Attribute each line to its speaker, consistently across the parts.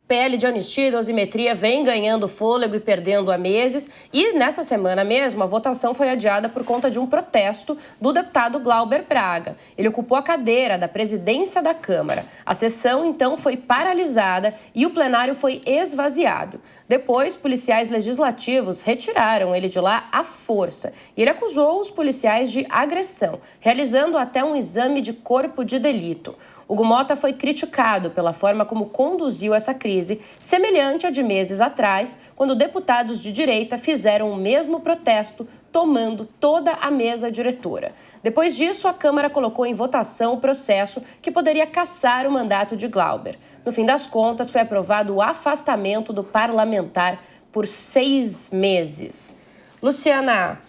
Speaker 1: PL de anistia e dosimetria vem ganhando fôlego e perdendo há meses. E nessa semana mesmo, a votação foi adiada por conta de um protesto do deputado Glauber Braga. Ele ocupou a cadeira da presidência da Câmara. A sessão, então, foi paralisada e o plenário foi esvaziado. Depois, policiais legislativos retiraram ele de lá à força. E ele acusou os policiais de agressão, realizando até um exame de corpo de delito. Hugo Motta foi criticado pela forma como conduziu essa crise, semelhante à de meses atrás, quando deputados de direita fizeram o mesmo protesto, tomando toda a mesa diretora. Depois disso, a Câmara colocou em votação o processo que poderia cassar o mandato de Glauber. No fim das contas, foi aprovado o afastamento do parlamentar por 6 meses. Luciana,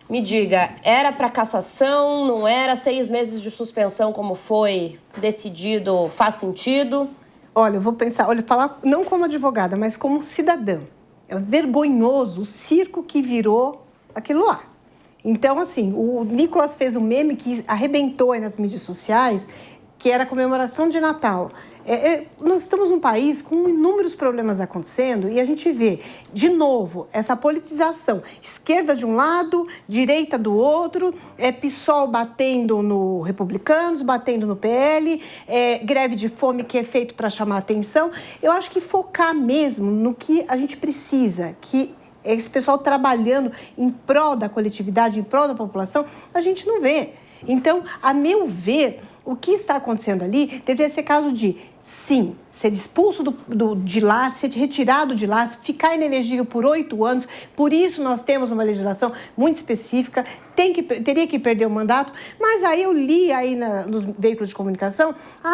Speaker 1: me diga, era para cassação, não era? 6 meses de suspensão, como foi decidido, faz sentido?
Speaker 2: Olha, eu vou pensar, falar não como advogada, mas como cidadã. É vergonhoso o circo que virou aquilo lá. Então, assim, o Nicolas fez um meme que arrebentou aí nas mídias sociais, que era a comemoração de Natal. Nós estamos num país com inúmeros problemas acontecendo e a gente vê, de novo, essa politização. Esquerda de um lado, direita do outro, PSOL batendo no Republicanos, batendo no PL, greve de fome que é feito para chamar atenção. Eu acho que focar mesmo no que a gente precisa, que esse pessoal trabalhando em prol da coletividade, em prol da população, a gente não vê. Então, a meu ver, o que está acontecendo ali deveria ser caso de, sim, ser expulso de lá, ser retirado de lá, ficar inelegível por 8 anos. Por isso nós temos uma legislação muito específica, teria que perder o mandato. Mas aí eu li aí nos veículos de comunicação,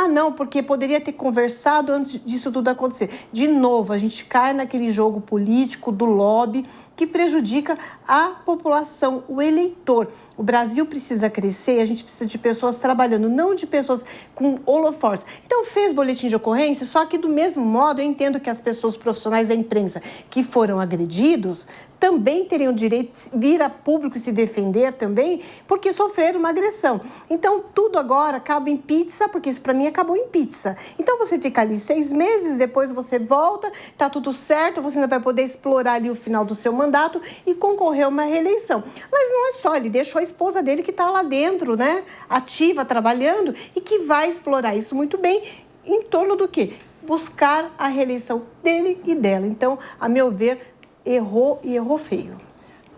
Speaker 2: não, porque poderia ter conversado antes disso tudo acontecer. De novo, a gente cai naquele jogo político do lobby que prejudica a população, o eleitor. O Brasil precisa crescer, a gente precisa de pessoas trabalhando, não de pessoas com holofotes. Então, fez boletim de ocorrência, só que do mesmo modo eu entendo que as pessoas profissionais da imprensa que foram agredidos também teriam direito de vir a público e se defender também, porque sofreram uma agressão. Então, tudo agora acaba em pizza, porque isso para mim acabou em pizza. Então, você fica ali 6 meses, depois você volta, tá tudo certo, você ainda vai poder explorar ali o final do seu mandato e concorrer a uma reeleição. Mas não é só, ele deixou a esposa dele que está lá dentro, né, ativa, trabalhando, e que vai explorar isso muito bem, em torno do quê? Buscar a reeleição dele e dela. Então, a meu ver, errou e errou feio.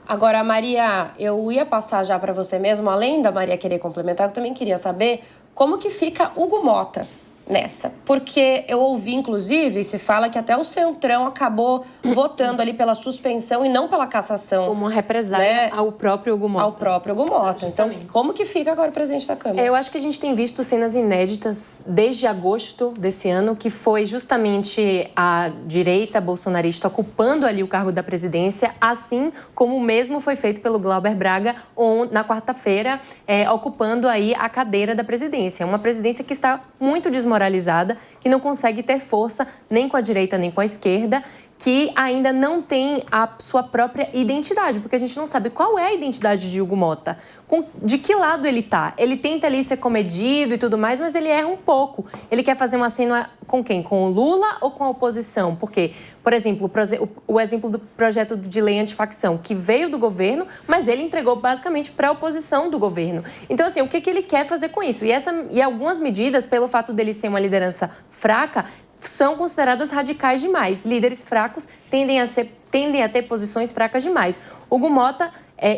Speaker 1: Agora, Maria, eu ia passar já para você mesmo, além da Maria querer complementar, eu também queria saber como que fica Hugo Motta nessa. Porque eu ouvi, inclusive, se fala que até o Centrão acabou votando ali pela suspensão e não pela cassação.
Speaker 3: Como uma represália, né, ao próprio Hugo Motta.
Speaker 1: Ao próprio Hugo Motta. Então, como que fica agora o presidente da Câmara?
Speaker 3: Eu acho que a gente tem visto cenas inéditas desde agosto desse ano, que foi justamente a direita bolsonarista ocupando ali o cargo da presidência, assim como o mesmo foi feito pelo Glauber Braga na quarta-feira, ocupando aí a cadeira da presidência. Uma presidência que está muito desmoralizada, que não consegue ter força nem com a direita nem com a esquerda, que ainda não tem a sua própria identidade, porque a gente não sabe qual é a identidade de Hugo Motta, de que lado ele tá. Ele tenta ali ser comedido e tudo mais, mas ele erra um pouco. Ele quer fazer uma cena com quem? Com o Lula ou com a oposição? Porque, por exemplo, o exemplo do projeto de lei antifacção, que veio do governo, mas ele entregou basicamente para a oposição do governo. Então, assim, o que ele quer fazer com isso? E algumas medidas, pelo fato dele ser uma liderança fraca, são consideradas radicais demais. Líderes fracos tendem a ter posições fracas demais. Hugo Motta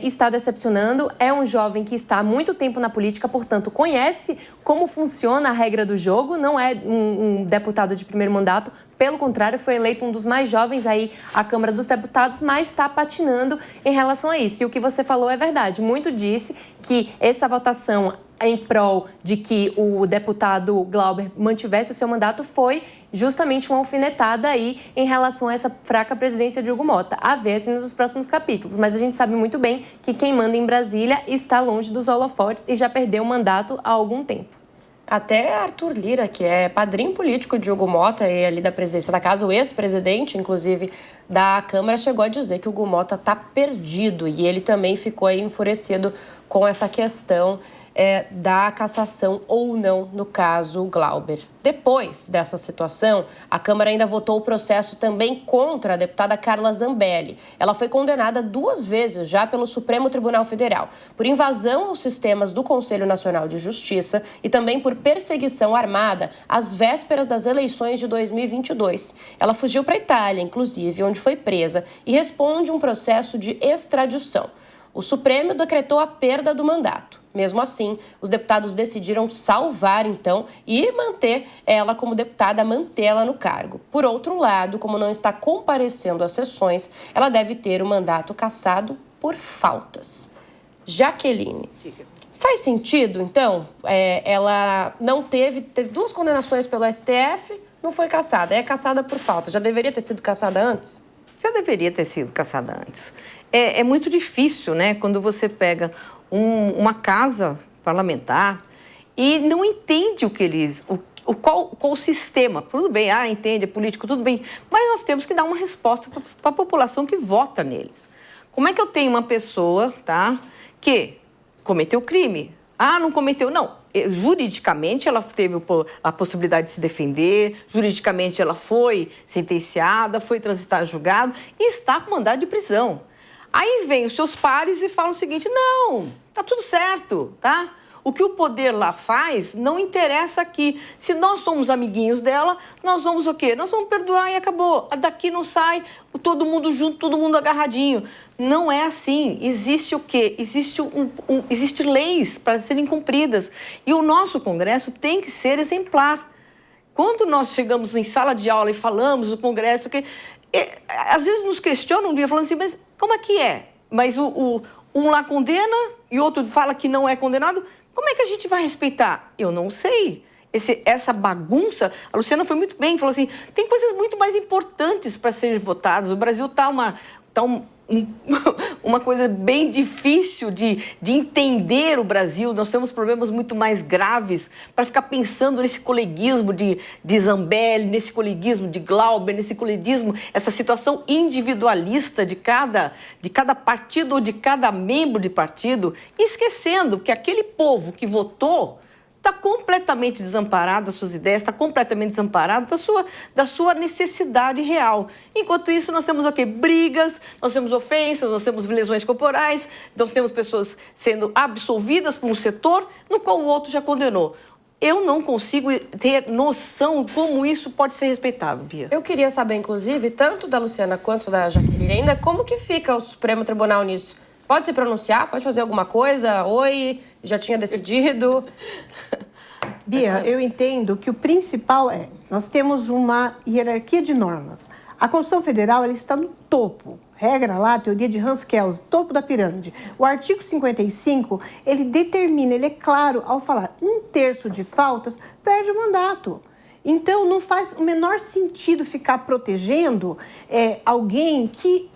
Speaker 3: está decepcionando, é um jovem que está há muito tempo na política, portanto, conhece como funciona a regra do jogo, não é um deputado de primeiro mandato, pelo contrário, foi eleito um dos mais jovens aí à Câmara dos Deputados, mas está patinando em relação a isso. E o que você falou é verdade. Muito disse que essa votação em prol de que o deputado Glauber mantivesse o seu mandato foi justamente uma alfinetada aí em relação a essa fraca presidência de Hugo Motta. A ver assim nos próximos capítulos. Mas a gente sabe muito bem que quem manda em Brasília está longe dos holofotes e já perdeu o mandato há algum tempo.
Speaker 1: Até Arthur Lira, que é padrinho político de Hugo Motta e ali da presidência da casa, o ex-presidente, inclusive, da Câmara, chegou a dizer que o Hugo Motta está perdido. E ele também ficou aí enfurecido com essa questão da cassação ou não no caso Glauber. Depois dessa situação, a Câmara ainda votou o processo também contra a deputada Carla Zambelli. Ela foi condenada 2 vezes já pelo Supremo Tribunal Federal, por invasão aos sistemas do Conselho Nacional de Justiça e também por perseguição armada às vésperas das eleições de 2022. Ela fugiu para a Itália, inclusive, onde foi presa e responde um processo de extradição. O Supremo decretou a perda do mandato. Mesmo assim, os deputados decidiram salvar, então, e manter ela como deputada, mantê-la no cargo. Por outro lado, como não está comparecendo às sessões, ela deve ter o mandato cassado por faltas. Jaqueline, faz sentido, então, ela não teve 2 condenações pelo STF, não foi cassada, é cassada por falta. Já deveria ter sido cassada antes?
Speaker 4: Já deveria ter sido cassada antes. É muito difícil, né, quando você pega uma casa parlamentar e não entende o que eles... Qual o sistema. Tudo bem, entende, é político, tudo bem. Mas nós temos que dar uma resposta para a população que vota neles. Como é que eu tenho uma pessoa, tá, que cometeu crime? Não cometeu, não. Juridicamente, ela teve a possibilidade de se defender, juridicamente, ela foi sentenciada, foi transitar julgado e está com mandado de prisão. Aí vem os seus pares e falam o seguinte, não, tá tudo certo, tá? O que o poder lá faz não interessa aqui. Se nós somos amiguinhos dela, nós vamos o quê? Nós vamos perdoar e acabou. Daqui não sai todo mundo junto, todo mundo agarradinho. Não é assim. Existe o quê? Existe leis para serem cumpridas. E o nosso Congresso tem que ser exemplar. Quando nós chegamos em sala de aula e falamos do Congresso, às vezes nos questionam um dia falando assim, mas como é que é? Mas um lá condena e outro fala que não é condenado. Como é que a gente vai respeitar? Eu não sei. Essa bagunça, a Luciana foi muito bem, falou assim, tem coisas muito mais importantes para serem votadas. O Brasil está uma coisa bem difícil de entender o Brasil. Nós temos problemas muito mais graves para ficar pensando nesse coleguismo de Zambelli, nesse coleguismo de Glauber, nesse coleguismo, essa situação individualista de cada partido ou de cada membro de partido, esquecendo que aquele povo que votou está completamente desamparado das suas ideias, está completamente desamparado da sua necessidade real. Enquanto isso, nós temos brigas, nós temos ofensas, nós temos lesões corporais, nós temos pessoas sendo absolvidas por um setor no qual o outro já condenou. Eu não consigo ter noção como isso pode ser respeitado, Bia.
Speaker 1: Eu queria saber, inclusive, tanto da Luciana quanto da Jaqueline ainda, como que fica o Supremo Tribunal nisso? Pode se pronunciar? Pode fazer alguma coisa? Oi, já tinha decidido?
Speaker 2: Bia, eu entendo que o principal nós temos uma hierarquia de normas. A Constituição Federal ela está no topo. Regra lá, teoria de Hans Kelsen, topo da pirâmide. O artigo 55, ele determina, ele é claro ao falar 1/3 de faltas, perde o mandato. Então, não faz o menor sentido ficar protegendo alguém que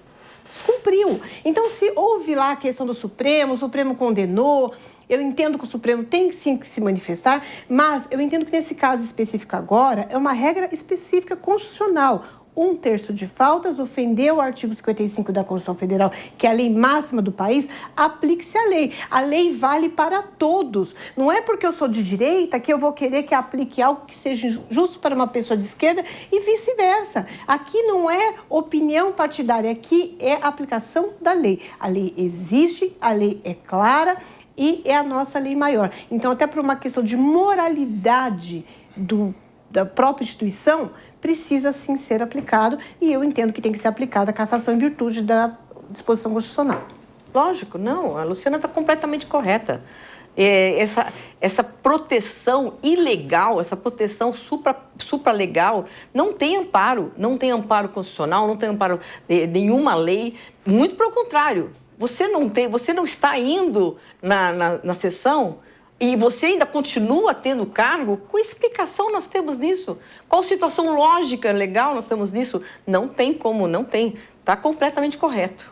Speaker 2: descumpriu. Então, se houve lá a questão do Supremo, o Supremo condenou, eu entendo que o Supremo tem sim que se manifestar, mas eu entendo que nesse caso específico agora é uma regra específica constitucional. 1/3 de faltas, ofendeu o artigo 55 da Constituição Federal, que é a lei máxima do país, aplique-se a lei. A lei vale para todos. Não é porque eu sou de direita que eu vou querer que aplique algo que seja justo para uma pessoa de esquerda e vice-versa. Aqui não é opinião partidária, aqui é a aplicação da lei. A lei existe, a lei é clara e é a nossa lei maior. Então, até por uma questão de moralidade da própria instituição, precisa sim ser aplicado e eu entendo que tem que ser aplicada a cassação em virtude da disposição constitucional.
Speaker 4: Lógico, não, a Luciana está completamente correta. Essa proteção ilegal, essa proteção supralegal não tem amparo constitucional, não tem amparo de nenhuma lei, muito pelo contrário. Você não está indo na sessão e você ainda continua tendo cargo? Qual explicação nós temos nisso? Qual situação lógica, legal nós temos nisso? Não tem como, não tem. Está completamente correto.